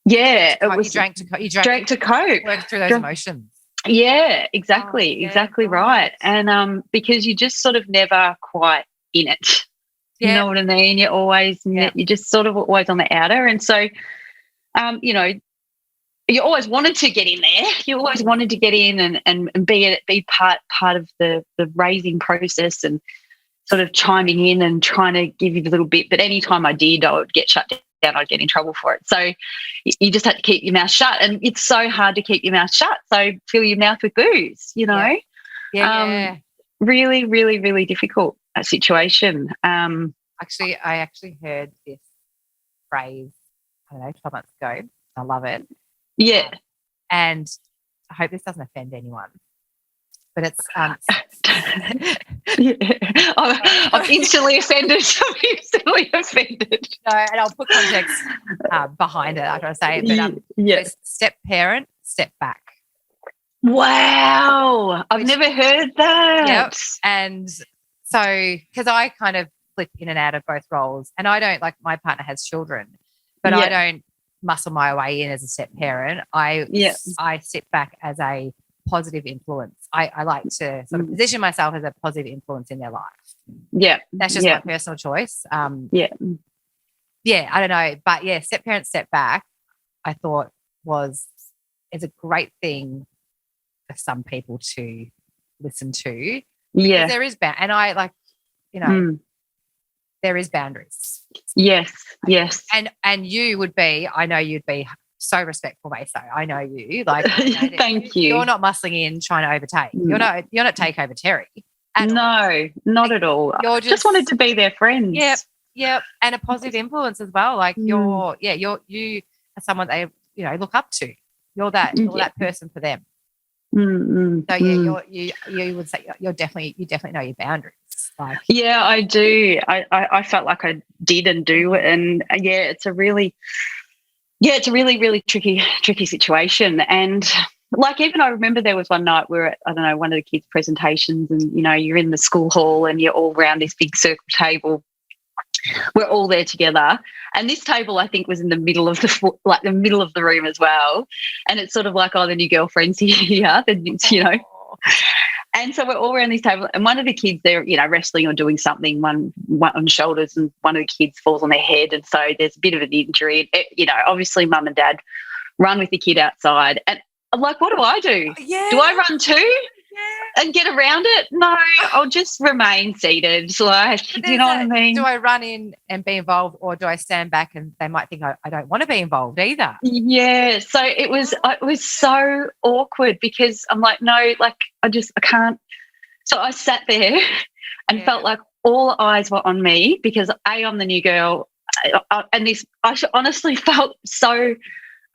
you drank to cope, work through those emotions. Yeah, exactly, exactly right. And because you just sort of never quite in it. You know what I mean? You're always you're just sort of always on the outer, and so you always wanted to get in there. You always wanted to get in and be part of the raising process and sort of chiming in and trying to give you a little bit. But any time I did, I would get shut down. I'd get in trouble for it. So you just had to keep your mouth shut, and it's so hard to keep your mouth shut. So fill your mouth with booze, you know. Yeah. Really, really, really difficult situation. Actually, I actually heard this phrase, I don't know, 12 months ago. I love it. Yeah. And I hope this doesn't offend anyone, but it's I'm instantly offended. I'm instantly offended. no, and I'll put context behind it after I say it. But it's step parent, step back. Wow, I've never heard that. Yep. And so, because I kind of flip in and out of both roles, and I don't, like, my partner has children, but I don't muscle my way in as a step parent. I sit back as a positive influence. I like to sort of position myself as a positive influence in their life. Yeah. That's just my personal choice. Yeah, I don't know. But yeah, step parent, step back, I thought is a great thing for some people to listen to. Yeah. There is and I, like, you know, there is boundaries. Yes. And you would be, I know you'd be so respectful, Maso. I know you. Like, thank you. You're not muscling in trying to overtake. You're not takeover Terry. No, not at all. You're just wanted to be their friends. Yep. And a positive influence as well. Like you are someone they, you know, look up to. You're that person for them. So you would say you definitely know your boundaries. Like, yeah, I do. I felt like I did and do, and it's a really really tricky situation. And like, even I remember there was one night we were at, I don't know, one of the kids' presentations, and you know, you're in the school hall and you're all around this big circle table. We're all there together, and this table I think was in the middle of the middle of the room as well. And it's sort of like, oh, the new girlfriend's here, you know. And so we're all around this table, and one of the kids, they're, you know, wrestling or doing something, one on shoulders, and one of the kids falls on their head, and so there's a bit of an injury. You know, obviously, mum and dad run with the kid outside, and I'm like, what do I do? Yeah. Do I run too? And get around it? No, I'll just remain seated. Like, do you know what I mean? Do I run in and be involved, or do I stand back and they might think I don't want to be involved either? Yeah. So it was so awkward, because I'm like, no, like I can't. So I sat there and felt like all eyes were on me, because I'm the new girl, and I honestly felt so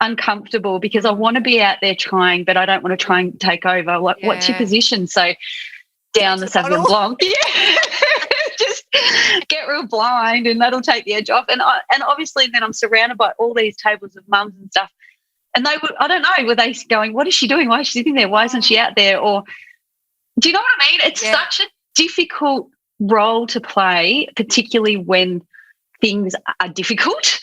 uncomfortable, because I want to be out there trying, but I don't want to try and take over. Like, what's your position? So down the Sauvignon Blanc, just get real blind, and that'll take the edge off. And obviously then I'm surrounded by all these tables of mums and stuff, and they were, I don't know, were they going, what is she doing? Why is she sitting there? Why isn't she out there? Or do you know what I mean? It's such a difficult role to play, particularly when things are difficult.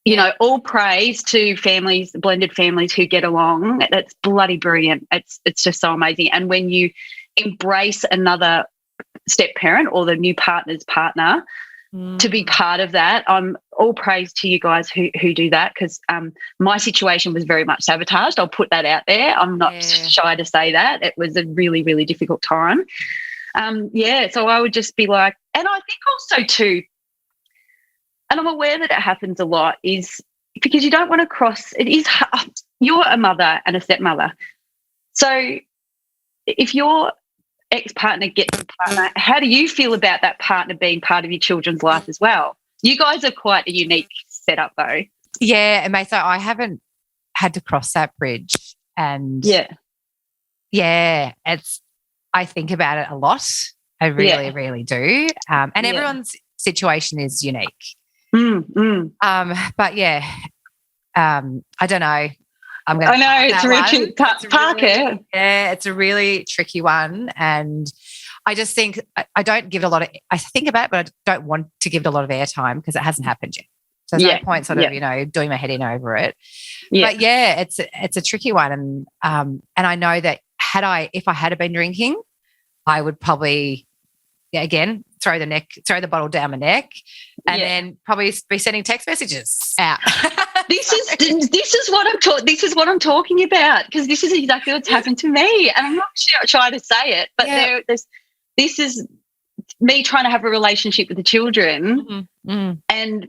You know, all praise to families, blended families who get along. That's bloody brilliant. It's just so amazing. And when you embrace another step parent or the new partner's partner to be part of that, all praise to you guys who do that, because my situation was very much sabotaged. I'll put that out there. I'm not shy to say that. It was a really, really difficult time. So I would just be like, and I think also too, and I'm aware that it happens a lot, is because you don't want to cross. It is, you're a mother and a stepmother. So if your ex-partner gets a partner, how do you feel about that partner being part of your children's life as well? You guys are quite a unique setup though. Yeah, and Maso, I haven't had to cross that bridge. And I think about it a lot. I really, really do. And everyone's situation is unique. But I don't know. I know it's really Parker. It's a really tricky one, and I just think I don't give it a lot of. I think about it, but I don't want to give it a lot of airtime because it hasn't happened yet. So there's no point, sort of, you know, doing my head in over it. Yeah. But it's a tricky one, and I know that if I had been drinking, I would probably again throw the bottle down my neck, and then probably be sending text messages out. This is what I'm talking about, because this is exactly what's happened to me, and I'm not trying to say it, but this is me trying to have a relationship with the children, and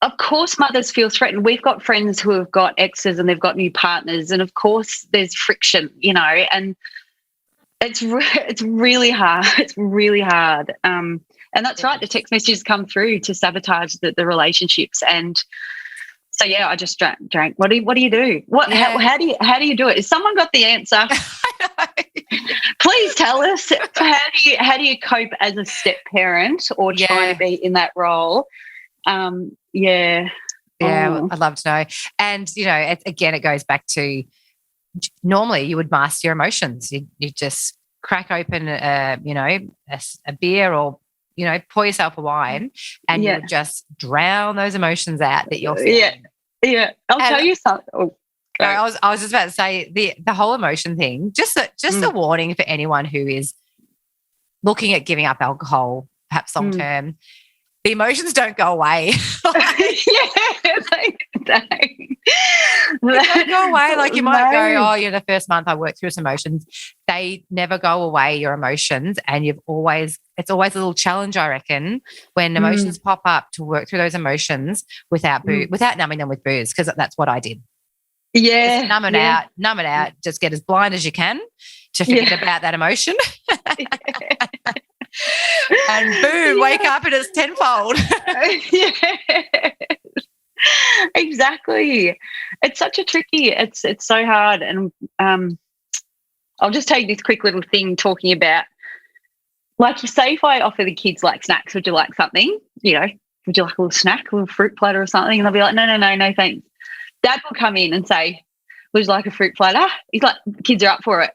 of course mothers feel threatened. We've got friends who have got exes and they've got new partners, and of course there's friction, and it's really hard. It's really hard. And that's right. The text messages come through to sabotage the relationships. And so, I just drank. What do you do? How do you do it? Has someone got the answer? Please tell us. How do you cope as a step parent or trying to be in that role? I'd love to know. And, it goes back to normally you would mask your emotions. You just crack open, a beer or, pour yourself a wine and you would just drown those emotions out that you're feeling. Yeah. I'll tell you something. Oh, I was just about to say the whole emotion thing, just a warning for anyone who is looking at giving up alcohol, perhaps long term. The emotions don't go away. They don't go away. Like you might go, the first month I worked through some emotions. They never go away, your emotions, and it's always a little challenge, I reckon, when emotions pop up, to work through those emotions without numbing them with booze, because that's what I did. Yeah. Just numb it out, just get as blind as you can to forget about that emotion. And boom, wake up and it's tenfold. Exactly. It's such a tricky, it's so hard. And I'll just take this quick little thing talking about, like, you say, if I offer the kids like snacks, would you like something? Would you like a little snack, a little fruit platter or something? And they'll be like, no, thanks. Dad will come in and say, would you like a fruit platter? He's like, kids are up for it.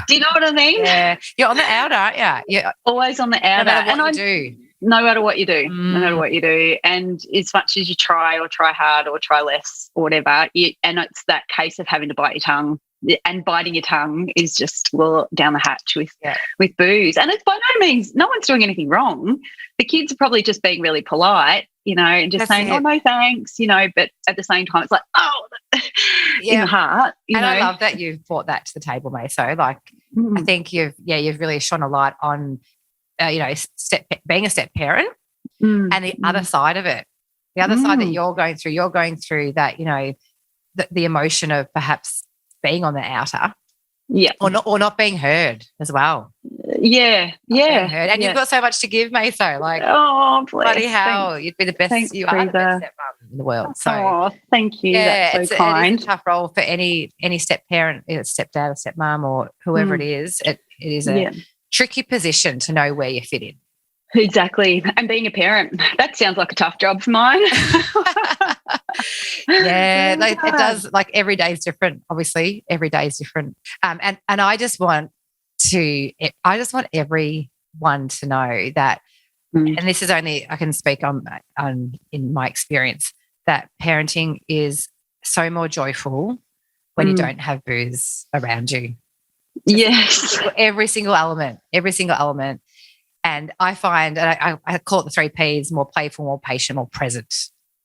Do you know what I mean? Yeah. You're on the outer, aren't you? You're always on the outer. No matter what you do. No matter what you do. And as much as you try or try hard or try less or whatever, and it's that case of having to bite your tongue, and biting your tongue is just down the hatch with booze. And it's by no means, no one's doing anything wrong. The kids are probably just being really polite, and just saying, oh, no, thanks, but at the same time, it's like, in the heart. I love that you've brought that to the table, Maso. Like, I think you've really shone a light on, being a step parent and the other side of it, the other side that you're going through that, the emotion of perhaps being on the outer, or not being heard as well. And you've got so much to give, Maso. Like, oh, bloody hell, you'd be the best. You are the best stepmom in the world. So, thank you. That's so kind. It is a tough role for any step parent, stepdad or stepmom or whoever it is. It is a tricky position to know where you fit in. Exactly. And being a parent, that sounds like a tough job for mine. It does. Like, every day is different. Obviously, every day is different. And I just want everyone to know that, and this is only I can speak on in my experience, that parenting is so more joyful when you don't have booze around you. Yes, every single element. And I find, and I call it the 3 Ps: more playful, more patient, more present.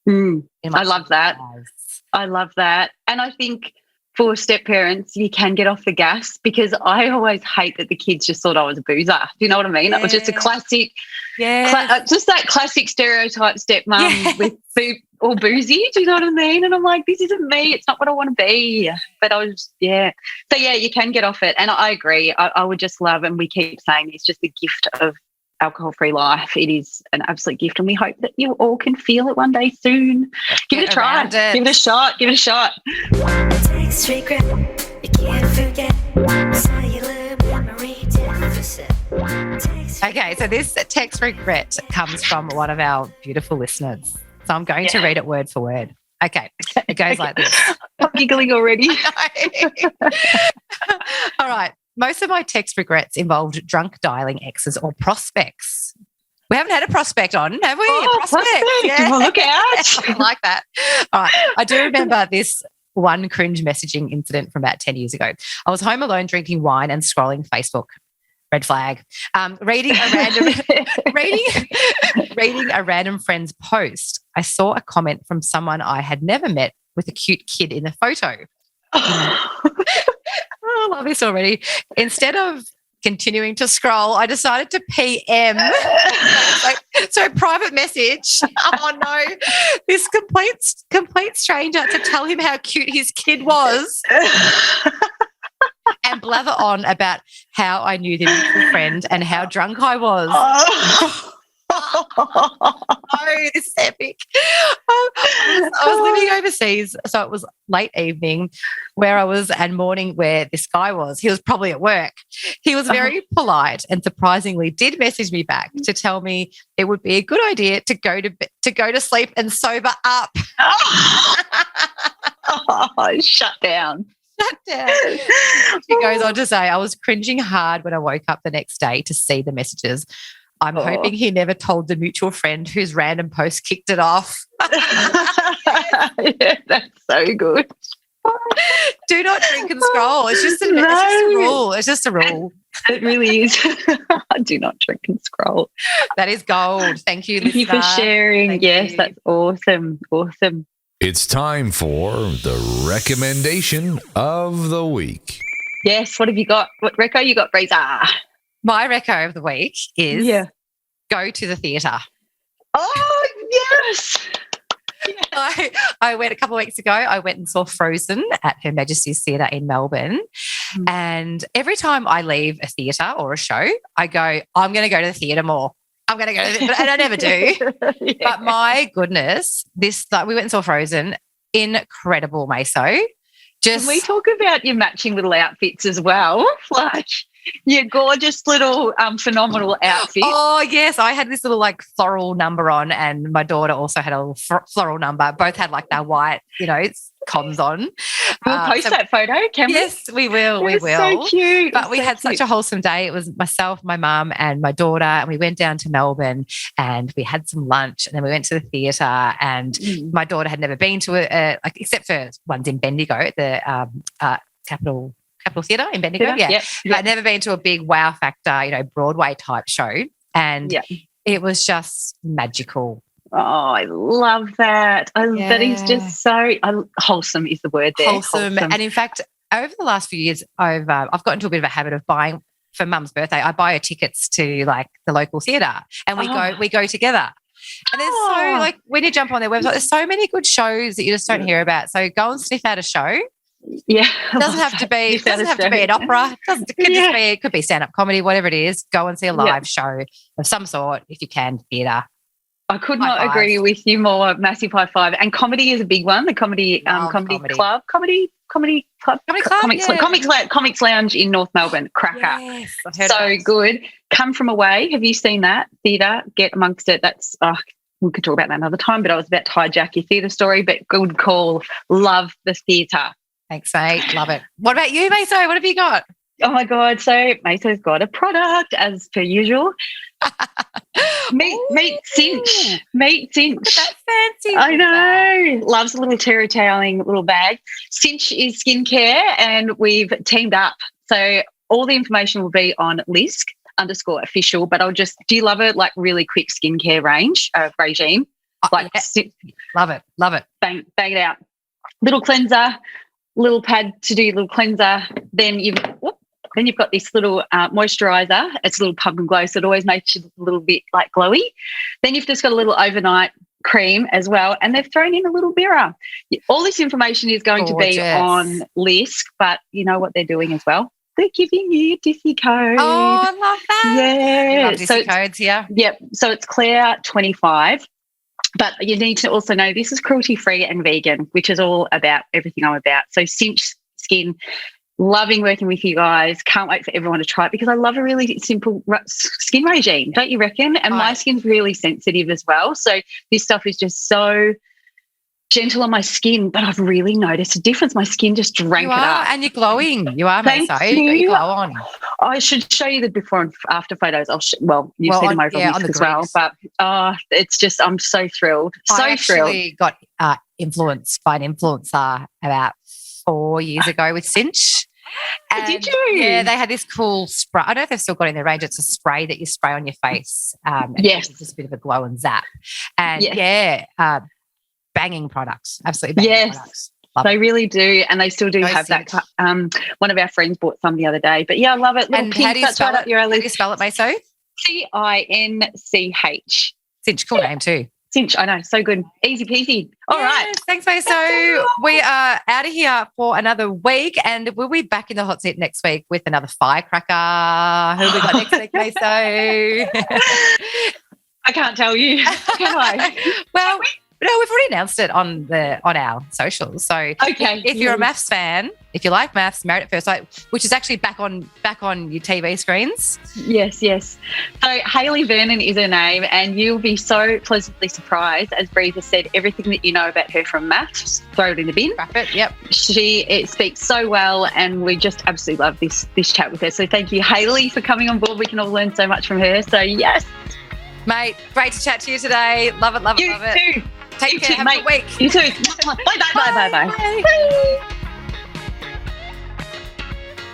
I love that. I love that. And I think for step parents, you can get off the gas, because I always hate that the kids just thought I was a boozer. Do you know what I mean? That was just a classic, just that classic stereotype stepmom with food or boozy. Do you know what I mean? And I'm like, this isn't me. It's not what I want to be. But I was, So, you can get off it. And I agree. I would just love, and we keep saying it's just the gift of alcohol-free life. It is an absolute gift, and we hope that you all can feel it one day soon. Give it a try. Give it a shot. Takes regret, you can't forget. Cellular memory deficit. Okay, so this text regret comes from one of our beautiful listeners. So I'm going to read it word for word. Okay, it goes like this. I'm giggling already. All right. Most of my text regrets involved drunk dialing exes or prospects. We haven't had a prospect on, have we? Oh, prospect. Yeah. Well, look out. I like that. All right. I do remember this one cringe messaging incident from about 10 years ago. I was home alone drinking wine and scrolling Facebook. red flag. Reading a random reading a random friend's post, I saw a comment from someone I had never met with a cute kid in the photo. I love this already. Instead of continuing to scroll, I decided to PM. So private message. Oh no, this complete stranger to tell him how cute his kid was. And blather on about how I knew the mutual friend and how drunk I was. Oh, this is epic. I was living overseas, so it was late evening where I was and morning where this guy was. He was probably at work. He was very polite and surprisingly did message me back to tell me it would be a good idea to go to sleep and sober up. Shut down. She goes on to say, I was cringing hard when I woke up the next day to see the messages. I'm hoping he never told the mutual friend whose random post kicked it off. Yeah, that's so good. Do not drink and scroll. It's just a rule. It's just a rule. It really is. Do not drink and scroll. That is gold. Thank you, Thank you for listener. sharing. Thank Yes, you. that's awesome. Awesome. It's time for the recommendation of the week. Yes, what have you got? What reco you got, Breeza? My reco of the week is go to the theatre. Oh, yes. I went a couple of weeks ago. I went and saw Frozen at Her Majesty's Theatre in Melbourne. And every time I leave a theatre or a show, I go, I'm going to go to the theatre more. I'm going to go to the theatre. And I never do. Yeah. But my goodness, we went and saw Frozen. Incredible, Maso. Can we talk about your matching little outfits as well? Like your gorgeous little phenomenal outfit. Oh, yes. I had this little like floral number on and my daughter also had a little floral number. Both had like their white, cons on. We'll post that photo, can we? Yes, we will. It was so cute. But we had such a wholesome day. It was myself, my mum and my daughter, and we went down to Melbourne and we had some lunch and then we went to the theatre and my daughter had never been to it, except for ones in Bendigo, the Capital Theatre in Bendigo. Yeah. I'd never been to a big wow factor, Broadway type show. And it was just magical. Oh, I love that. That is just so wholesome is the word there. Wholesome. And in fact, over the last few years, I've got into a bit of a habit of buying for Mum's birthday. I buy her tickets to like the local theatre, and we go together. And there's so like when you jump on their website, there's so many good shows that you just don't hear about. So go and sniff out a show. Yeah, it doesn't have to be an opera. It could be stand-up comedy, whatever it is. Go and see a live show of some sort if you can. Theatre. I could not agree with you more. Massive high five. And comedy is a big one. The comedy club, Comics Lounge in North Melbourne. Cracker. Yes, I've heard so good. Come From Away. Have you seen that theatre? Get amongst it. That's we could talk about that another time. But I was about to hijack your theatre story. But good call. Love the theatre. Thanks, mate. Love it. What about you, Maso? What have you got? Oh, my God. So Maso's got a product as per usual. Meet Cinch. Meet Cinch. That's fancy. I know. Loves a little terror toweling little bag. Cinch is skincare and we've teamed up. So all the information will be on _official. But do you love it? Like really quick skincare regime. Like love it. Love it. Bang it out. Little cleanser. Little pad to do your little cleanser. Then you've got this little moisturiser. It's a little pump and glow, so it always makes you a little bit like glowy. Then you've just got a little overnight cream as well, and they've thrown in a little mirror. All this information is going to be on Lisk, but you know what they're doing as well? They're giving you a Disney code. Oh, I love that. Yeah. I love Disney codes here. Yep. So it's Claire 25. But you need to also know this is cruelty-free and vegan, which is all about everything I'm about. So Cinch Skin, loving working with you guys. Can't wait for everyone to try it because I love a really simple skin regime, don't you reckon? And my skin's really sensitive as well. So this stuff is just so gentle on my skin, but I've really noticed a difference. My skin just drank it up. And you're glowing. You are, Thank Maso. you. You glow on. I should show you the before and after photos. You've seen them over on the as well. But it's just, I'm so thrilled. I actually got influenced by an influencer about 4 years ago with Cinch. Did you? Yeah, they had this cool spray. I don't know if they've still got it in their range. It's a spray that you spray on your face. And Yes. it's just a bit of a glow and zap. And Yes. banging products. Absolutely banging Yes. products. Love They it. really do, and they still do No have cinch. that. One of our friends bought some the other day, but yeah, I love it. Little And how pink, do you that's right spell up it? your How do alley. you spell it, Maso? Cinch. Cinch, cool name too. Cinch, I know, so good. Easy peasy. All right. Yes, thanks, Maso. We are out of here for another week, and we'll be back in the hot seat next week with another firecracker. Who we got next week, Maso? I can't tell you, can I? Well, no, we've already announced it on our socials. So Okay. if you're a maths fan, if you like maths, Married at First Sight, which is actually back on your TV screens. Yes. So Hayley Vernon is her name, and you'll be so pleasantly surprised. As Breeza said, everything that you know about her from maths, throw it in the bin. Scrap it. Yep. It speaks so well, and we just absolutely love this chat with her. So thank you, Hayley, for coming on board. We can all learn so much from her. So yes, Mate, great to chat to you today. Love it, love it, you love it. too. Take You care. too, Have a mate. good week. You too. Bye.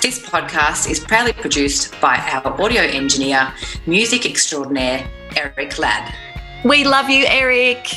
This podcast is proudly produced by our audio engineer, music extraordinaire, Eric Ladd. We love you, Eric.